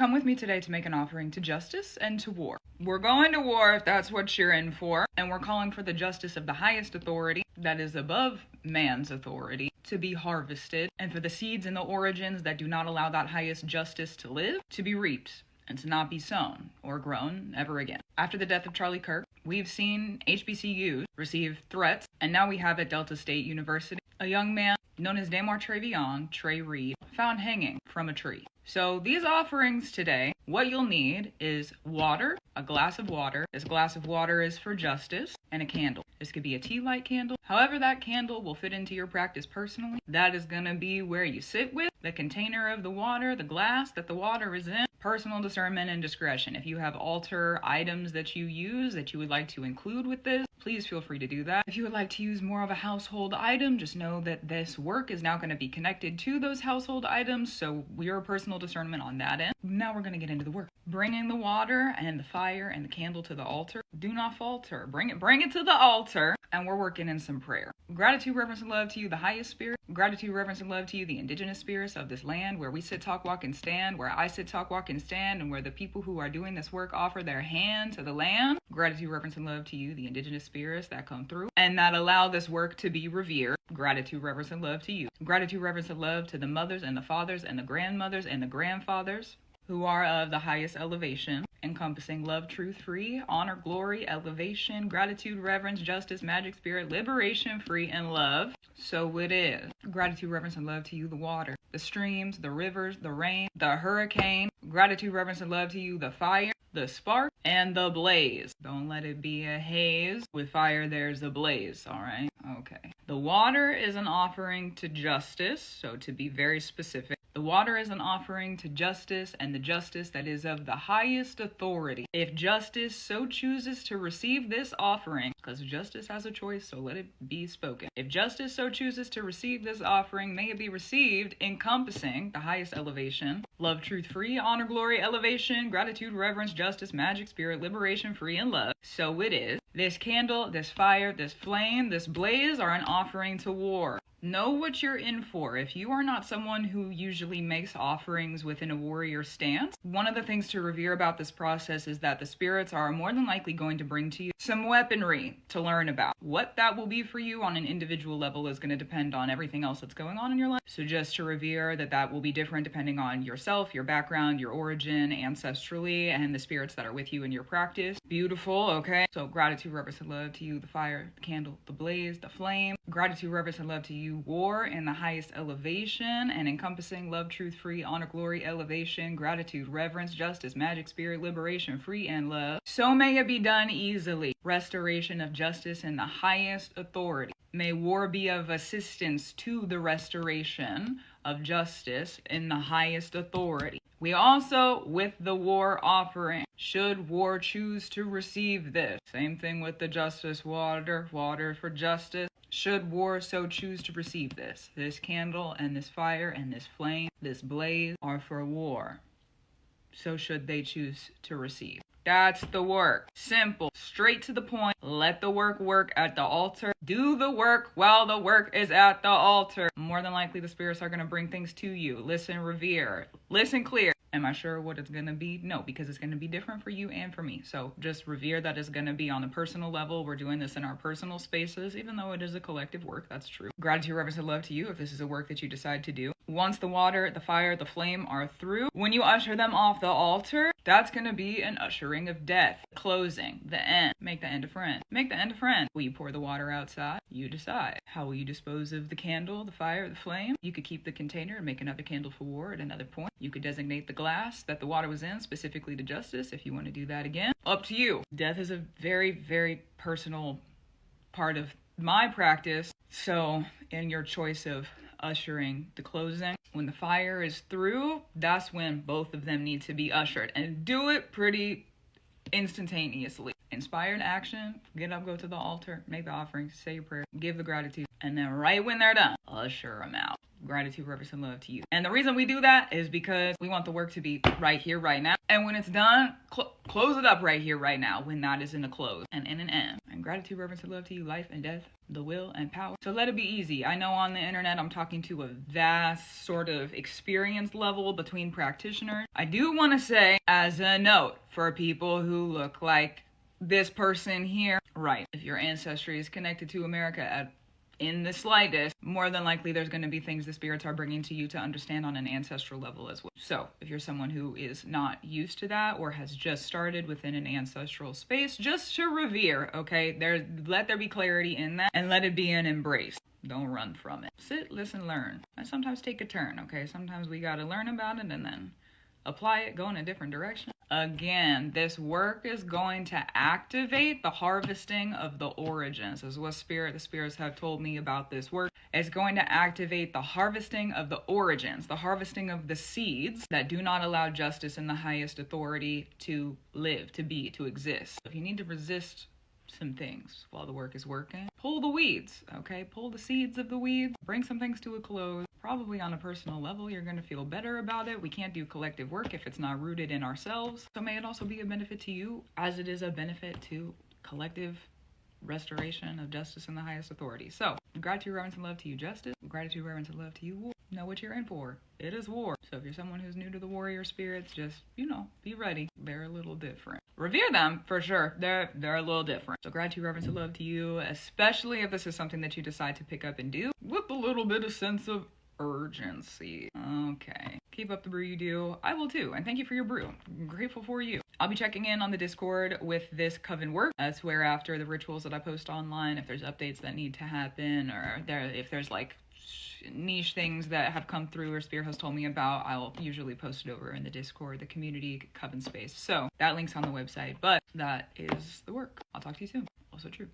Come with me today to make an offering to justice and to war. We're going to war if that's what you're in for, and we're calling for the justice of the highest authority that is above man's authority to be harvested, and for the seeds and the origins that do not allow that highest justice to live to be reaped and to not be sown or grown ever again. After the death of Charlie Kirk, we've seen HBCUs receive threats, and now we have at Delta State University a young man known as Damar Trevion, Trey Reed, found hanging from a tree. So these offerings today, what you'll need is water, a glass of water. This glass of water is for justice, and a candle. This could be a tea light candle. However that candle will fit into your practice personally, that is going to be where you sit with, the container of the water, the glass that the water is in. Personal discernment and discretion. If you have altar items that you use that you would like to include with this, please feel free to do that. If you would like to use more of a household item, just know that this work is now going to be connected to those household items, so your personal discernment on that end. Now we're going to get into the work. Bringing the water and the fire and the candle to the altar. Do not falter. Bring it to the altar, and we're working in some prayer. Gratitude, reverence, and love to you, the highest spirit. Gratitude, reverence, and love to you, the indigenous spirits of this land, where we sit, talk, walk, and stand, where I sit, talk, walk, and stand, and where the people who are doing this work offer their hand to the land. Gratitude, reverence, and love to you, the indigenous spirits that come through and that allow this work to be revered. Gratitude, reverence, and love to you. Gratitude, reverence, and love to the mothers and the fathers and the grandmothers and the grandfathers who are of the highest elevation, encompassing love, truth, free, honor, glory, elevation, gratitude, reverence, justice, magic, spirit, liberation, free, and love. So it is. Gratitude, reverence, and love to you, the water, the streams, the rivers, the rain, the hurricane. Gratitude, reverence, and love to you, the fire, the spark, and the blaze. Don't let it be a haze. With fire, there's a blaze, all right? Okay. The water is an offering to justice, so to be very specific, the water is an offering to justice, and the justice that is of the highest authority. If justice so chooses to receive this offering, because justice has a choice, so let it be spoken. If justice so chooses to receive this offering, may it be received encompassing the highest elevation, love, truth, free, honor, glory, elevation, gratitude, reverence, justice, magic, spirit, liberation, free, and love. So it is. This candle, this fire, this flame, this blaze are an offering to war. Know what you're in for. If you are not someone who usually makes offerings within a warrior stance, one of the things to revere about this process is that the spirits are more than likely going to bring to you some weaponry to learn about. What that will be for you on an individual level is going to depend on everything else that's going on in your life. So just to revere that will be different depending on yourself, your background, your origin, ancestrally, and the spirits that are with you in your practice. Beautiful, okay? So gratitude, reverence, and love to you, the fire, the candle, the blaze, the flame. Gratitude, reverence, and love to you, war in the highest elevation and encompassing love, truth, free, honor, glory, elevation, gratitude, reverence, justice, magic, spirit, liberation, free, and love. So may it be done easily. Restoration of justice in the highest authority. May war be of assistance to the restoration of justice in the highest authority. We also, with the war offering, should war choose to receive this. Same thing with the justice water for justice. Should war so choose to receive this. This candle and this fire and this flame, this blaze are for war. So should they choose to receive. That's the work. Simple. Straight to the point. Let the work at the altar. Do the work while the work is at the altar. More than likely the spirits are going to bring things to you. Listen, revere. Listen clear. Am I sure what it's going to be? No, because it's going to be different for you and for me. So just revere that it's going to be on a personal level. We're doing this in our personal spaces, even though it is a collective work. That's true. Gratitude, reverence, and love to you if this is a work that you decide to do. Once the water, the fire, the flame are through, when you usher them off the altar, that's going to be an ushering of death. Closing. The end. Make the end a friend. Make the end a friend. Will you pour the water outside? You decide. How will you dispose of the candle, the fire, the flame? You could keep the container and make another candle for war at another point. You could designate the glass that the water was in specifically to justice if you want to do that again. Up to you. Death is a very, very personal part of my practice. So in your choice of ushering the closing, when the fire is through, that's when both of them need to be ushered, and do it pretty instantaneously. Inspired action, get up, go to the altar, make the offering, say your prayer, give the gratitude, and then right when they're done, usher them out. Gratitude, reverence, and love to you. And the reason we do that is because we want the work to be right here, right now. And when it's done, close it up right here, right now, when that is in a close and in an end. And gratitude, reverence, and love to you, life and death, the will and power. So let it be easy. I know on the internet I'm talking to a vast sort of experience level between practitioners. I do want to say, as a note, for people who look like this person here, right, if your ancestry is connected to America in the slightest, more than likely there's going to be things the spirits are bringing to you to understand on an ancestral level as well. So if you're someone who is not used to that or has just started within an ancestral space, just to revere, okay? Let there be clarity in that and let it be an embrace. Don't run from it. Sit, listen, learn. And sometimes take a turn, okay? Sometimes we got to learn about it and then apply it, go in a different direction. Again, this work is going to activate the harvesting of the origins. This is what the spirits have told me about this work. It's going to activate the harvesting of the origins, the harvesting of the seeds that do not allow justice and the highest authority to live, to be, to exist. If you need to resist some things while the work is working, pull the weeds, okay? Pull the seeds of the weeds, bring some things to a close. Probably on a personal level, you're going to feel better about it. We can't do collective work if it's not rooted in ourselves. So may it also be a benefit to you as it is a benefit to collective restoration of justice and the highest authority. So gratitude, reverence, and love to you, justice. Gratitude, reverence, and love to you, war. Know what you're in for. It is war. So if you're someone who's new to the warrior spirits, just, be ready. They're a little different. Revere them, for sure. They're a little different. So gratitude, reverence, and love to you, especially if this is something that you decide to pick up and do with a little bit of sense of urgency. Okay. Keep up the brew you do. I will too. And thank you for your brew. I'm grateful for you. I'll be checking in on the Discord with this coven work. That's where after the rituals that I post online, if there's updates that need to happen or if there's like niche things that have come through or Spirit has told me about, I'll usually post it over in the Discord, the community coven space. So that link's on the website, but that is the work. I'll talk to you soon. Also true.